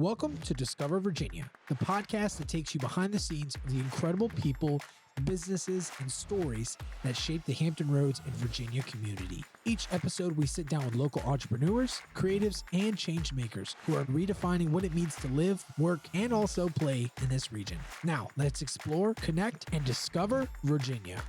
Welcome to Discover Virginia, the podcast that takes you behind the scenes of the incredible people, businesses, and stories that shape the Hampton Roads and Virginia community. Each episode, we sit down with local entrepreneurs, creatives, and change makers who are redefining what it means to live, work, and also play in this region. Now, let's explore, connect, and discover Virginia.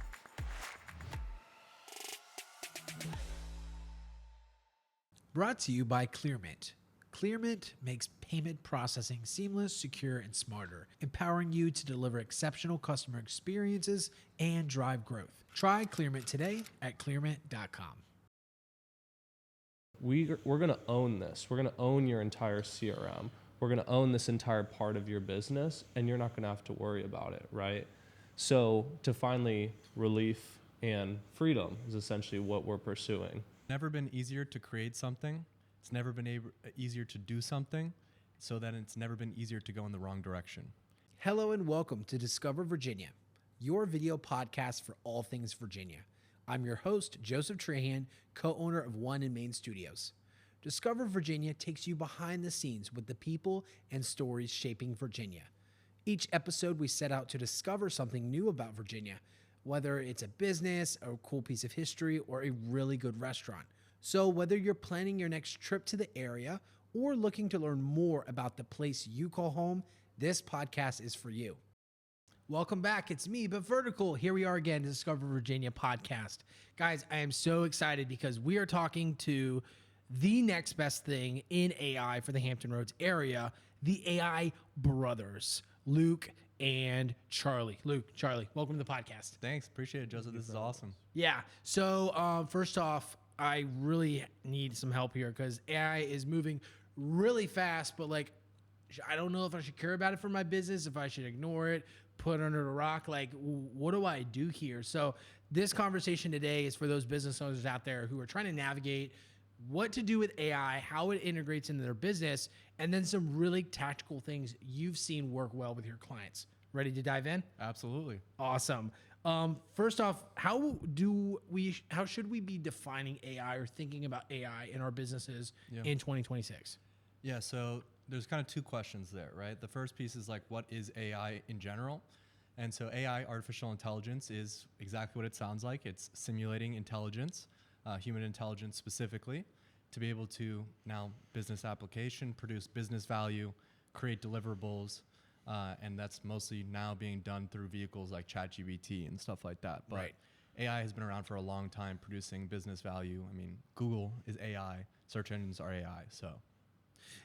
Brought to you by Clearmint. Clearmint makes payment processing seamless, secure, and smarter, empowering you to deliver exceptional customer experiences and drive growth. Try Clearmint today at clearmint.com. We're going to own this. We're going to own your entire CRM. We're going to own this entire part of your business, and you're not going to have to worry about it, right? So to finally relief and freedom is essentially what we're pursuing. Never been easier to create something. It's never been easier to do something, so that it's never been easier to go in the wrong direction. Hello and welcome to Discover Virginia, your video podcast for all things Virginia. I'm your host, Joseph Trahan, co-owner of One in Main Studios. Discover Virginia takes you behind the scenes with the people and stories shaping Virginia. Each episode, we set out to discover something new about Virginia, whether it's a business, a cool piece of history, or a really good restaurant. So whether you're planning your next trip to the area or looking to learn more about the place you call home, this podcast is for you. Welcome back. It's me, but vertical. Here we are again, the Discover Virginia podcast. Guys, I am so excited because we are talking to the next best thing in AI for the Hampton Roads area, the AI brothers, Luke and Charlie. Luke, Charlie, welcome to the podcast. Thanks. Appreciate it, Joseph. This is awesome. Yeah. So first off, I really need some help here because AI is moving really fast, but I don't know if I should care about it for my business, if I should ignore it, put it under a rock. What do I do here? So this conversation today is for those business owners out there who are trying to navigate what to do with AI, how it integrates into their business, and then some really tactical things you've seen work well with your clients. Ready to dive in? Absolutely. Awesome. First off, how should we be defining AI or thinking about AI in our businesses in 2026? Yeah, so there's kind of two questions there, right? The first piece is what is AI in general? And so AI, artificial intelligence, is exactly what it sounds like. It's simulating intelligence, human intelligence specifically, to be able to now business application, produce business value, create deliverables, and that's mostly now being done through vehicles like ChatGPT and stuff like that. But right. AI has been around for a long time producing business value. I mean, Google is AI, search engines are AI, so.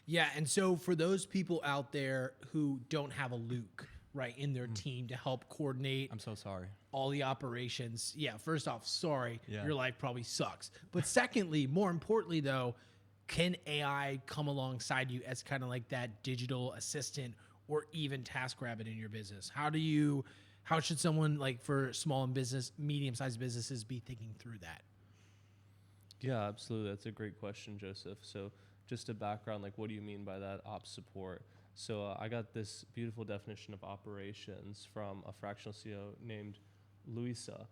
Yeah, and so for those people out there who don't have a Luke, right, in their team to help coordinate. I'm so sorry. All the operations. Yeah, first off, sorry, Yeah. Your life probably sucks. But secondly, more importantly though, can AI come alongside you as kind of like that digital assistant or even TaskRabbit in your business? How should someone for small and medium-sized businesses be thinking through that? Yeah, absolutely. That's a great question, Joseph. So just a background, what do you mean by that ops support? So I got this beautiful definition of operations from a fractional CEO named Louisa,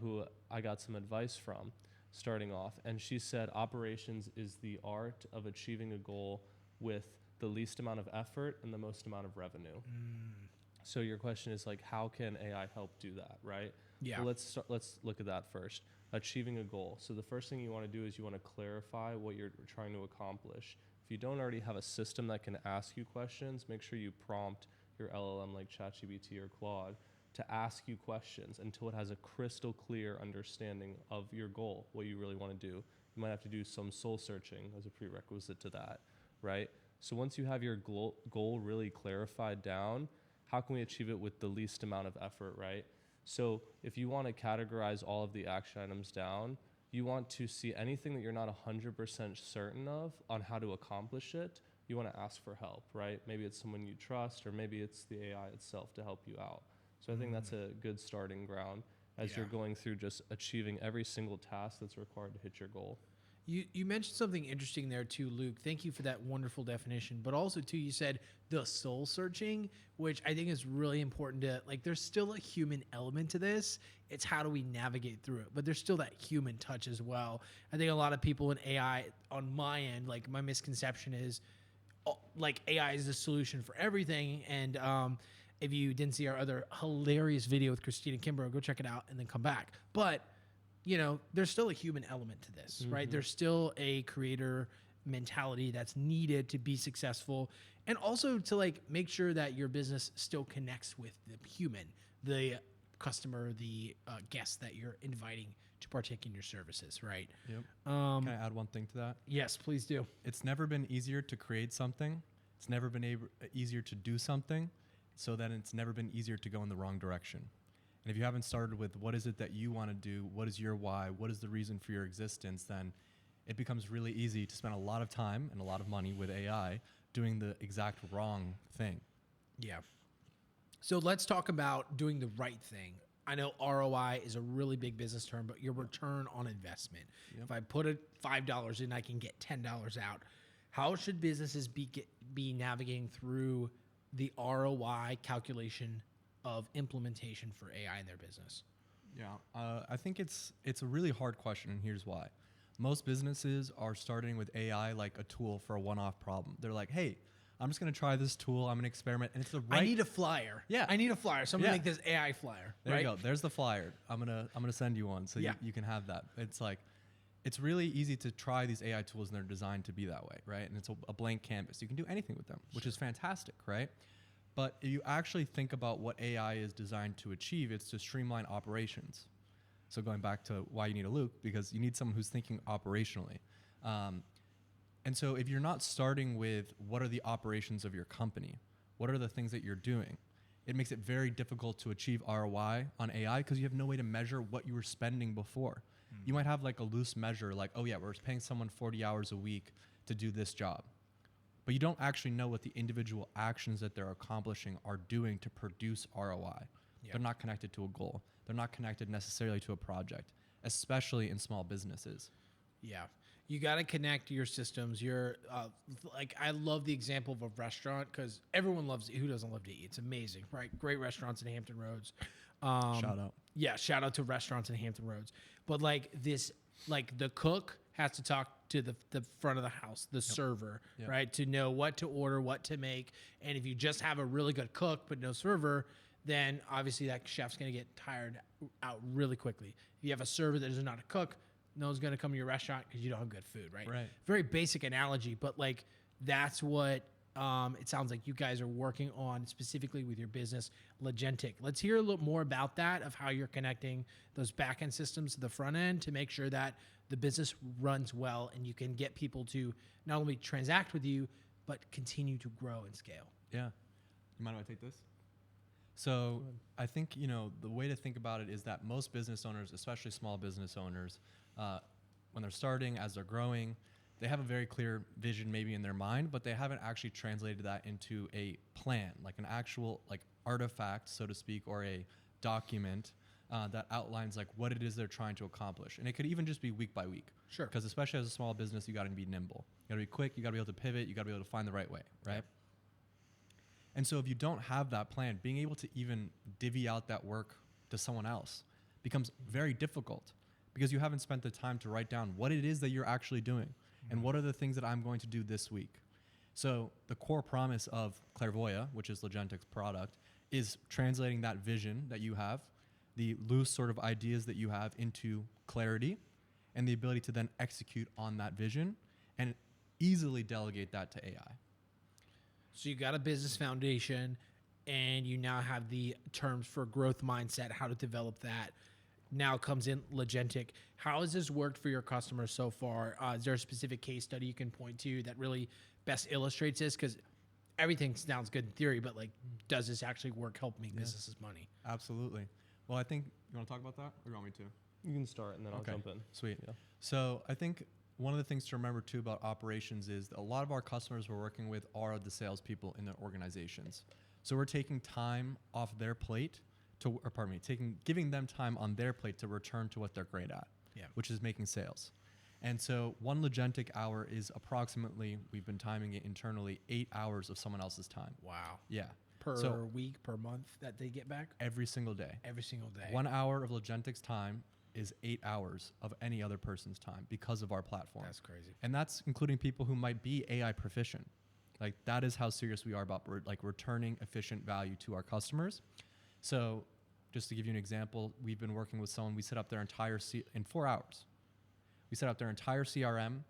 who I got some advice from starting off. And she said operations is the art of achieving a goal with the least amount of effort and the most amount of revenue. So your question is how can AI help do that, right? Yeah. Well, let's look at that first. Achieving a goal. So the first thing you want to do is you want to clarify what you're trying to accomplish. If you don't already have a system that can ask you questions, make sure you prompt your LLM like ChatGPT or Claude to ask you questions until it has a crystal clear understanding of your goal, what you really want to do. You might have to do some soul searching as a prerequisite to that, right? So once you have your goal really clarified down, how can we achieve it with the least amount of effort, right? So if you want to categorize all of the action items down, you want to see anything that you're not 100% certain of on how to accomplish it, you want to ask for help, right? Maybe it's someone you trust, or maybe it's the AI itself to help you out. So I think that's a good starting ground as you're going through just achieving every single task that's required to hit your goal. You mentioned something interesting there too, Luke. Thank you for that wonderful definition. But also too, you said the soul searching, which I think is really important to there's still a human element to this. It's how do we navigate through it? But there's still that human touch as well. I think a lot of people in AI on my end, my misconception is like AI is the solution for everything. And if you didn't see our other hilarious video with Christina Kimbrough, go check it out and then come back. But there's still a human element to this, right? There's still a creator mentality that's needed to be successful, and also to like make sure that your business still connects with the human, the customer, the guest that you're inviting to partake in your services, right? Yep. Can I add one thing to that? Yes, please do. It's never been easier to create something. It's never been easier to do something, so then it's never been easier to go in the wrong direction. And if you haven't started with what is it that you want to do, what is your why, what is the reason for your existence, then it becomes really easy to spend a lot of time and a lot of money with AI doing the exact wrong thing. Yeah. So let's talk about doing the right thing. I know ROI is a really big business term, but your return on investment. If I put $5 in, I can get $10 out. How should businesses be navigating through the ROI calculation of implementation for AI in their business? Yeah, I think it's a really hard question, and here's why. Most businesses are starting with AI like a tool for a one-off problem. They're like, hey, I'm just going to try this tool. I'm going to experiment. And it's the right. I need a flyer. Yeah. I need a flyer. So I'm going to make this AI flyer. There right? you go. There's the flyer. I'm going to send you one so you can have that. It's like, it's really easy to try these AI tools, and they're designed to be that way, right? And it's a blank canvas. You can do anything with them, which is fantastic, right? But if you actually think about what AI is designed to achieve, it's to streamline operations. So going back to why you need a Luke, because you need someone who's thinking operationally. And so if you're not starting with what are the operations of your company, what are the things that you're doing, it makes it very difficult to achieve ROI on AI because you have no way to measure what you were spending before. You might have like a loose measure like, oh yeah, we're paying someone 40 hours a week to do this job. But you don't actually know what the individual actions that they're accomplishing are doing to produce ROI. Yep. They're not connected to a goal. They're not connected necessarily to a project, especially in small businesses. Yeah. You got to connect your systems. I love the example of a restaurant because everyone loves it. Who doesn't love to eat? It's amazing, right? Great restaurants in Hampton Roads. Shout out. Yeah, shout out to restaurants in Hampton Roads. But the cook has to talk to the front of the house, the server, right? To know what to order, what to make. And if you just have a really good cook but no server, then obviously that chef's going to get tired out really quickly. If you have a server that is not a cook, no one's going to come to your restaurant because you don't have good food, right? Right. Very basic analogy, but that's what it sounds like you guys are working on specifically with your business, LogentIQ. Let's hear a little more about that, of how you're connecting those back-end systems to the front end to make sure that the business runs well and you can get people to not only transact with you, but continue to grow and scale. Yeah. You mind if I take this? So I think, the way to think about it is that most business owners, especially small business owners, when they're starting, as they're growing, they have a very clear vision maybe in their mind, but they haven't actually translated that into a plan, like an actual artifact, so to speak, or a document that outlines what it is they're trying to accomplish. And it could even just be week by week. Sure. Because especially as a small business, you got to be nimble. You got to be quick. You got to be able to pivot. You got to be able to find the right way, right? Yep. And so if you don't have that plan, being able to even divvy out that work to someone else becomes very difficult because you haven't spent the time to write down what it is that you're actually doing and what are the things that I'm going to do this week. So the core promise of Clairvoya, which is LogentIQ's product, is translating that vision that you have, the loose sort of ideas that you have, into clarity and the ability to then execute on that vision and easily delegate that to AI. So you got a business foundation and you now have the terms for growth mindset, how to develop that. Now comes in LogentIQ. How has this worked for your customers so far? Is there a specific case study you can point to that really best illustrates this? Because everything sounds good in theory, but does this actually work, help make businesses money? Absolutely. Well, I think, you want to talk about that or you want me to? You can start and then I'll jump in. Sweet. Yeah. So I think one of the things to remember too about operations is that a lot of our customers we're working with are the salespeople in their organizations. So we're taking time off their plate giving them time on their plate to return to what they're great at, which is making sales. And so one LogentIQ hour is approximately, we've been timing it internally, 8 hours of someone else's time. Wow. Yeah. Per week, per month that they get back? Every single day. Every single day. 1 hour of LogentIQ's time is 8 hours of any other person's time because of our platform. That's crazy. And that's including people who might be AI proficient. Like that is how serious we are about returning efficient value to our customers. So just to give you an example, we've been working with someone, we set up their entire, in 4 hours. We set up their entire CRM,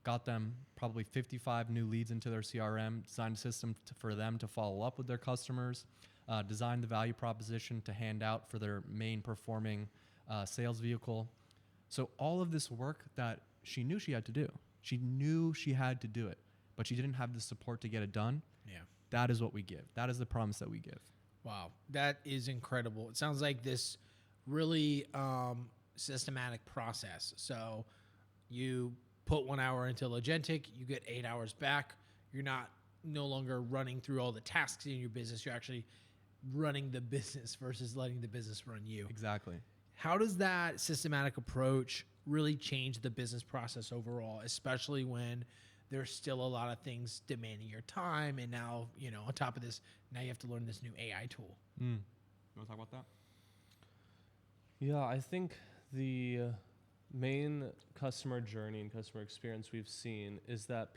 got them probably 55 new leads into their CRM, designed a system for them to follow up with their customers, designed the value proposition to hand out for their main performing sales vehicle. So all of this work that she knew she had to do, she knew she had to do it, but she didn't have the support to get it done. Yeah. That is what we give. That is the promise that we give. Wow, that is incredible. It sounds like this really systematic process. So you put 1 hour into LogentIQ, you get 8 hours back. You're no longer running through all the tasks in your business. You're actually running the business versus letting the business run you. Exactly. How does that systematic approach really change the business process overall, especially when there's still a lot of things demanding your time, and now, on top of this, now you have to learn this new AI tool? You want to talk about that? Yeah, I think the main customer journey and customer experience we've seen is that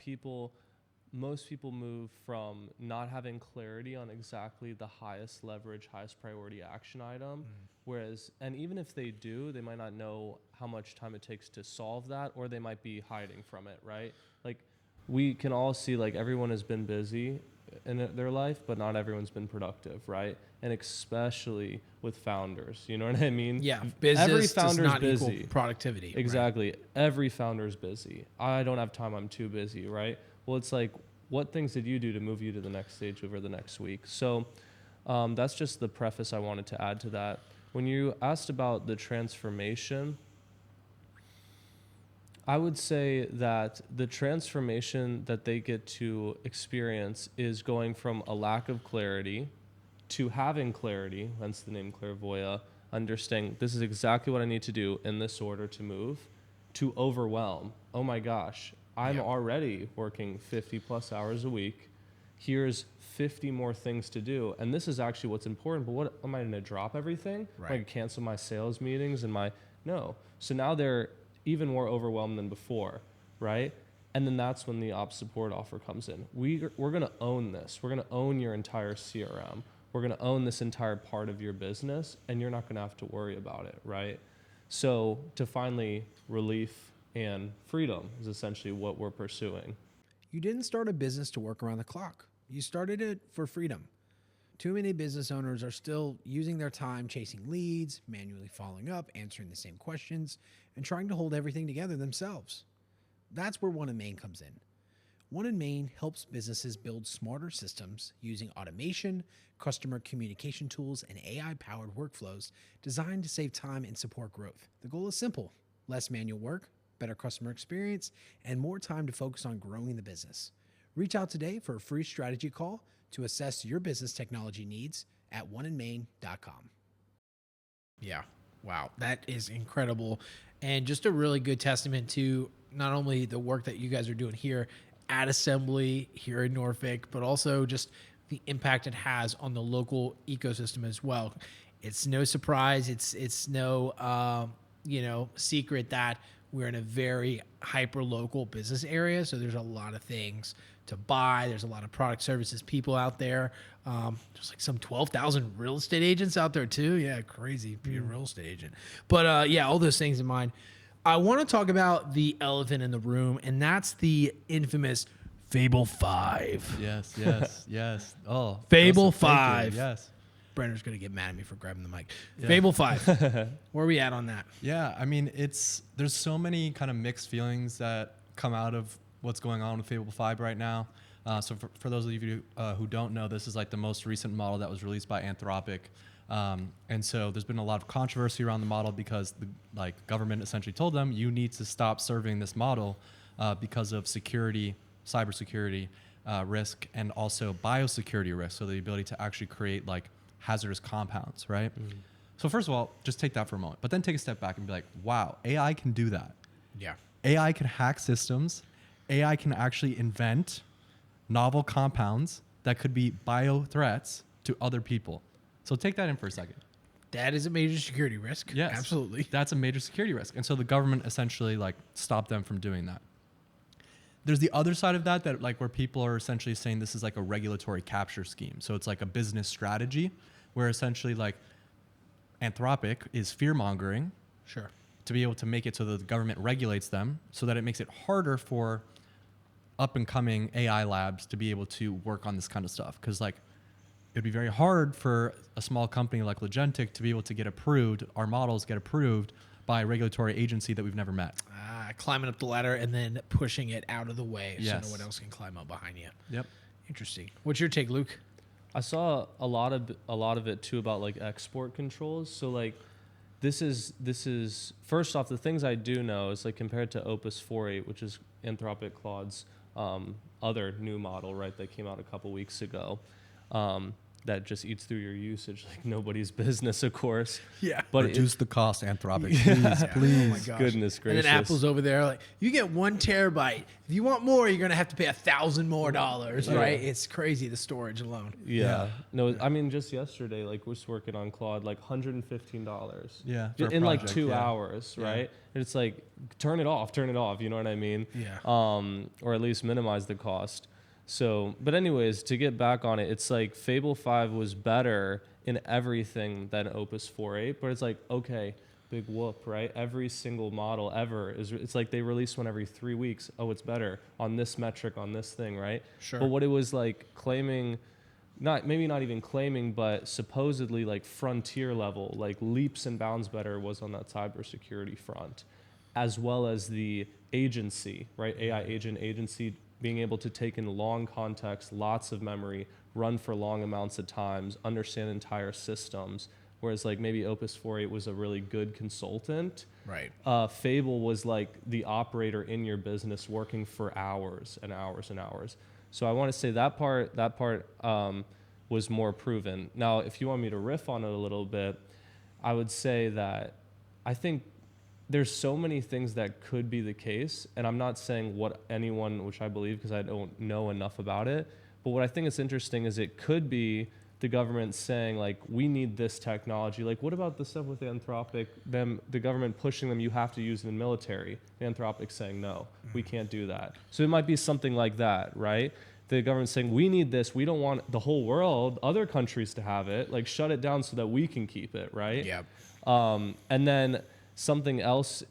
most people move from not having clarity on exactly the highest leverage, highest priority action item, and even if they do, they might not know how much time it takes to solve that, or they might be hiding from it, right? Like, we can all see, like, everyone has been busy in their life, but not everyone's been productive, right? And especially with founders, you know what I mean? Yeah, business every does founder's not busy. equal productivity. Exactly. Right? Every founder's busy. I don't have time, I'm too busy, right? Well, it's like, what things did you do to move you to the next stage over the next week? So that's just the preface I wanted to add to that. When you asked about the transformation, I would say that the transformation that they get to experience is going from a lack of clarity to having clarity, hence the name Clairvoya, understanding this is exactly what I need to do in this order to move, to overwhelm. Oh my gosh, I'm already working 50 plus hours a week. Here's 50 more things to do. And this is actually what's important, but what am I gonna drop everything? Right. Am I gonna cancel my sales meetings and no. So now they're even more overwhelmed than before, right? And then that's when the ops support offer comes in. We're gonna own this. We're gonna own your entire CRM. We're gonna own this entire part of your business, and you're not gonna have to worry about it, right? So to finally relief and freedom is essentially what we're pursuing. You didn't start a business to work around the clock. You started it for freedom. Too many business owners are still using their time chasing leads, manually following up, answering the same questions, and trying to hold everything together themselves. That's where One in Main comes in. One in Main helps businesses build smarter systems using automation, customer communication tools, and AI-powered workflows designed to save time and support growth. The goal is simple: less manual work, better customer experience, and more time to focus on growing the business. Reach out today for a free strategy call to assess your business technology needs at oneinmain.com. Yeah. Wow. That is incredible. And just a really good testament to not only the work that you guys are doing here at Assembly here in Norfolk, but also just the impact it has on the local ecosystem as well. It's no surprise. It's no, secret that we're in a very hyper local business area. So there's a lot of things to buy. There's a lot of product, services, people out there. There's like some 12,000 real estate agents out there too. Yeah, crazy being a real estate agent. But all those things in mind. I want to talk about the elephant in the room, and that's the infamous Fable 5. Yes. Oh, Fable Joseph, thank you. 5. Yes. Brenner's going to get mad at me for grabbing the mic. Yeah. Fable 5. Where are we at on that? Yeah, I mean, there's so many kind of mixed feelings that come out of what's going on with Fable 5 right now. So for those of you who don't know, this is like the most recent model that was released by Anthropic. And so there's been a lot of controversy around the model because the government essentially told them you need to stop serving this model because of security, cybersecurity risk, and also biosecurity risk. So the ability to actually create hazardous compounds, right? So first of all, just take that for a moment, but then take a step back and be like, wow, AI can do that. Yeah. AI can hack systems. AI can actually invent novel compounds that could be bio threats to other people. So take that in for a second. That is a major security risk. Yes, absolutely. That's a major security risk. And so the government essentially stopped them from doing that. there's the other side of that like where people are essentially saying this is like a regulatory capture scheme. So it's like a business strategy where essentially like Anthropic is fear mongering. Sure. To be able to make it so that the government regulates them, so that it makes it harder for up and coming AI labs to be able to work on this kind of stuff. Because like it'd be very hard for a small company like LogentIQ to be able to get approved, our models get approved by a regulatory agency that we've never met. Climbing up the ladder and then pushing it out of the way so Yes. no one else can climb up behind you. Yep. Interesting. What's your take, Luke? I saw a lot of it too about like export controls. So like this is first off, the things I do know is like compared to Opus 4.8, which is Anthropic Claude's other new model, right, that came out a couple weeks ago, that just eats through your usage like nobody's business, of course. Yeah. But reduce the cost, Anthropic. Yeah. Please. Oh my gosh. Goodness gracious. And then Apple's over there like, you get 1 terabyte. If you want more, you're gonna have to pay $1,000 more, right? It's crazy, the storage alone. Yeah. No, I mean just yesterday, like we're just working on Claude, like $115. Yeah. for a In like project, 2 yeah. hours, Yeah. right? And it's like turn it off, you know what I mean? Yeah. Or at least minimize the cost. So, but anyways, to get back on it, it's like Fable 5 was better in everything than Opus 4.8, but it's like, okay, big whoop, right? Every single model ever it's like they release one every 3 weeks. Oh, it's better on this metric, on this thing, right? Sure. But what it was like claiming, maybe not even claiming, but supposedly like frontier level, like leaps and bounds better was on that cybersecurity front, as well as the agency, right? AI agency being able to take in long context, lots of memory, run for long amounts of times, understand entire systems. Whereas like maybe Opus 4.8 was a really good consultant. Right. Fable was like the operator in your business working for hours and hours and hours. So I want to say that part was more proven. Now, if you want me to riff on it a little bit, I would say that I think there's so many things that could be the case, and I'm not saying what anyone, which I believe because I don't know enough about it, but what I think is interesting is it could be the government saying like, we need this technology. Like what about the stuff with Anthropic, the government pushing them, you have to use it in military, Anthropic saying no, we can't do that. So it might be something like that, right? The government saying, we need this, we don't want the whole world, other countries to have it, like shut it down so that we can keep it, right? Yeah. And then something else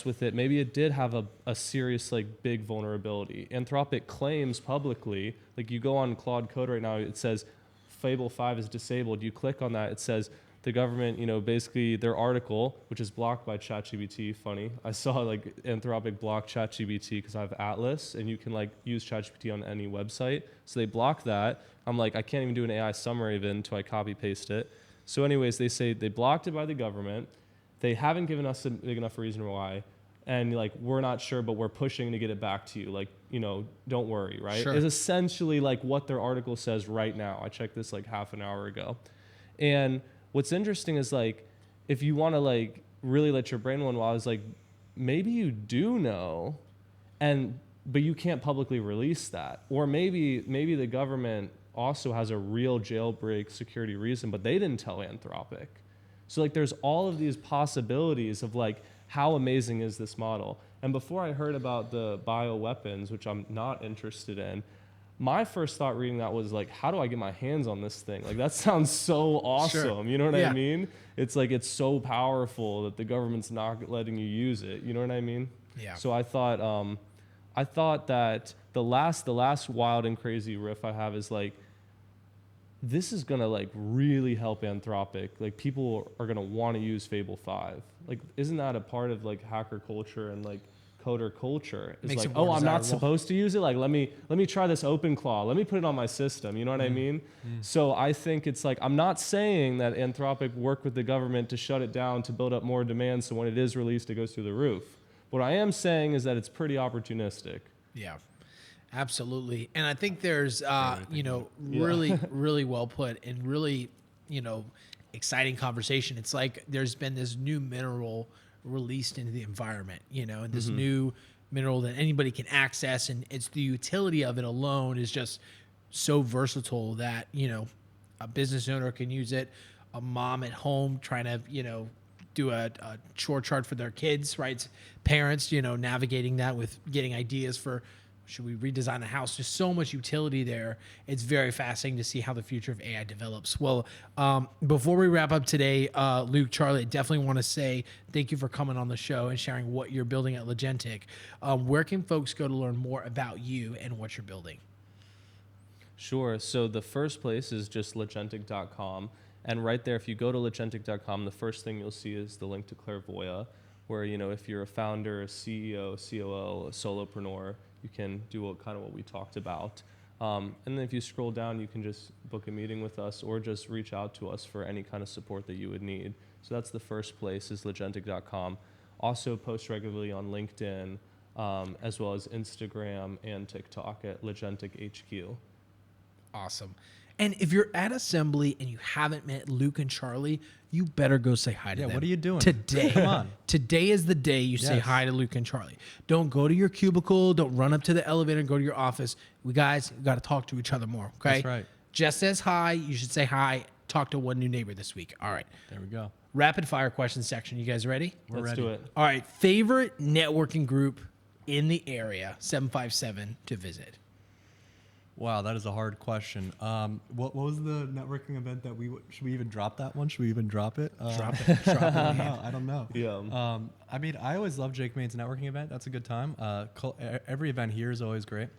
with it, maybe it did have a serious like big vulnerability. Anthropic claims publicly, like you go on Claude Code right now, it says Fable 5 is disabled. You click on that, it says the government, basically their article, which is blocked by ChatGPT, funny. I saw like Anthropic block ChatGPT because I have Atlas and you can like use ChatGPT on any website. So they block that. I'm like, I can't even do an AI summary of it until I copy paste it. So anyways, they say they blocked it by the government. They haven't given us a big enough reason why. And like, we're not sure, but we're pushing to get it back to you. Like, don't worry, right? Sure. It's essentially like what their article says right now. I checked this like half an hour ago. And what's interesting is like, if you want to like really let your brain run wild, is like, maybe you do know, but you can't publicly release that. Or maybe the government also has a real jailbreak security reason, but they didn't tell Anthropic. So like there's all of these possibilities of like, how amazing is this model? And before I heard about the bioweapons, which I'm not interested in, my first thought reading that was like, how do I get my hands on this thing? Like that sounds so awesome. Sure. You know what Yeah. I mean? It's like, it's so powerful that the government's not letting you use it. You know what I mean? Yeah. So I thought that the last wild and crazy riff I have is like, this is gonna like really help Anthropic. Like people are gonna want to use Fable 5. Like, isn't that a part of like hacker culture and like coder culture? It's Makes like, it more oh, I'm not desirable. supposed to use it. Like, let me try this OpenClaw. Let me put it on my system. You know what I mean? So I think it's like, I'm not saying that Anthropic worked with the government to shut it down to build up more demand. So when it is released, it goes through the roof. What I am saying is that it's pretty opportunistic. Yeah, absolutely. And I think there's, really, really well put and really, exciting conversation. It's like there's been this new mineral released into the environment, and this new mineral that anybody can access. And it's the utility of it alone is just so versatile that, a business owner can use it, a mom at home trying to, do a chore chart for their kids, right? Parents, navigating that with getting ideas for Should we redesign the house? Just so much utility there. It's very fascinating to see how the future of AI develops. Well, before we wrap up today, Luke, Charlie, I definitely want to say thank you for coming on the show and sharing what you're building at LogentIQ. Where can folks go to learn more about you and what you're building? Sure. So the first place is just LogentIQ.com. And right there, if you go to LogentIQ.com, the first thing you'll see is the link to Clairvoya, where, if you're a founder, a CEO, COO, a solopreneur, you can do what we talked about. And then if you scroll down, you can just book a meeting with us or just reach out to us for any kind of support that you would need. So that's the first place, is LogentIQ.com. Also post regularly on LinkedIn, as well as Instagram and TikTok at LogentIQ HQ. Awesome. And if you're at Assembly and you haven't met Luke and Charlie, you better go say hi to them. What are you doing? Today. Come on. Today is the day you say hi to Luke and Charlie. Don't go to your cubicle. Don't run up to the elevator and go to your office. We got to talk to each other more, okay? That's right. Just says hi. You should say hi. Talk to one new neighbor this week. All right. There we go. Rapid fire question section. You guys ready? Let's do it. All right. Favorite networking group in the area, 757, to visit? Wow, that is a hard question. What was the networking event that should we even drop that one? Should we even drop it? Drop it. I don't know. Yeah. I always love Jake Main's networking event. That's a good time. Every event here is always great.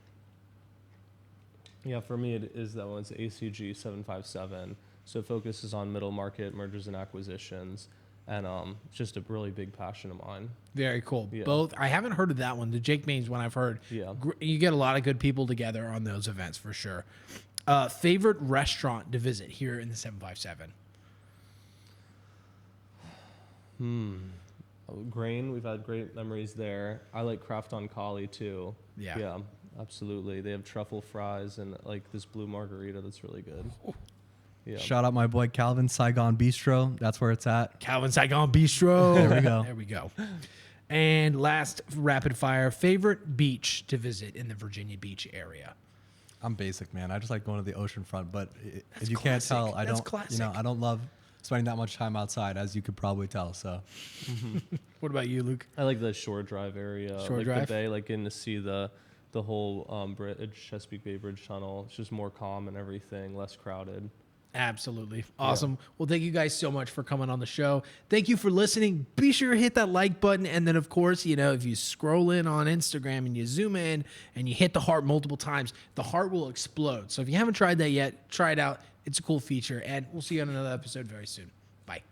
Yeah, for me, it is that one. It's ACG 757. So it focuses on middle market mergers and acquisitions. And it's just a really big passion of mine. Very cool. Yeah. Both. I haven't heard of that one. The Jake Main's one I've heard. Yeah. You get a lot of good people together on those events for sure. Favorite restaurant to visit here in the 757? Grain, we've had great memories there. I like Craft on Collie too. Yeah. Yeah, absolutely. They have truffle fries and like this blue margarita that's really good. Yeah. Shout out my boy Calvin, Saigon Bistro. That's where it's at. Calvin Saigon Bistro. There we go. There we go. And last rapid fire, favorite beach to visit in the Virginia Beach area? I'm basic, man. I just like going to the ocean front, but That's if you classic. can't tell, I That's don't. classic. I don't love spending that much time outside, as you could probably tell. So, What about you, Luke? I like the Shore Drive area, Shore like Drive? the bay, like getting to see the whole bridge, Chesapeake Bay Bridge tunnel. It's just more calm and everything, less crowded. Absolutely. Awesome. Well, thank you guys so much for coming on the show. Thank you for listening. Be sure to hit that like button. And then, of course, if you scroll in on Instagram and you zoom in and you hit the heart multiple times, the heart will explode. So if you haven't tried that yet, try it out. It's a cool feature. And we'll see you on another episode very soon. Bye.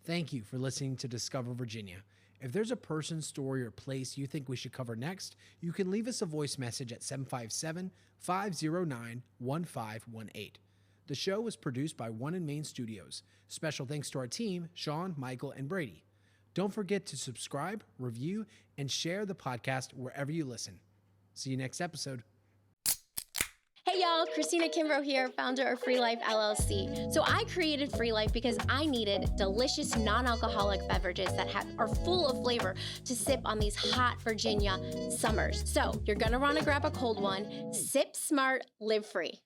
Thank you for listening to Discover Virginia. If there's a person, story, or place you think we should cover next, you can leave us a voice message at 757-509-1518. The show was produced by One in Main Studios. Special thanks to our team, Sean, Michael, and Brady. Don't forget to subscribe, review, and share the podcast wherever you listen. See you next episode. Hey y'all, Christina Kimbrough here, founder of Free Life LLC. So I created Free Life because I needed delicious non-alcoholic beverages that are full of flavor to sip on these hot Virginia summers. So you're gonna wanna grab a cold one, sip smart, live free.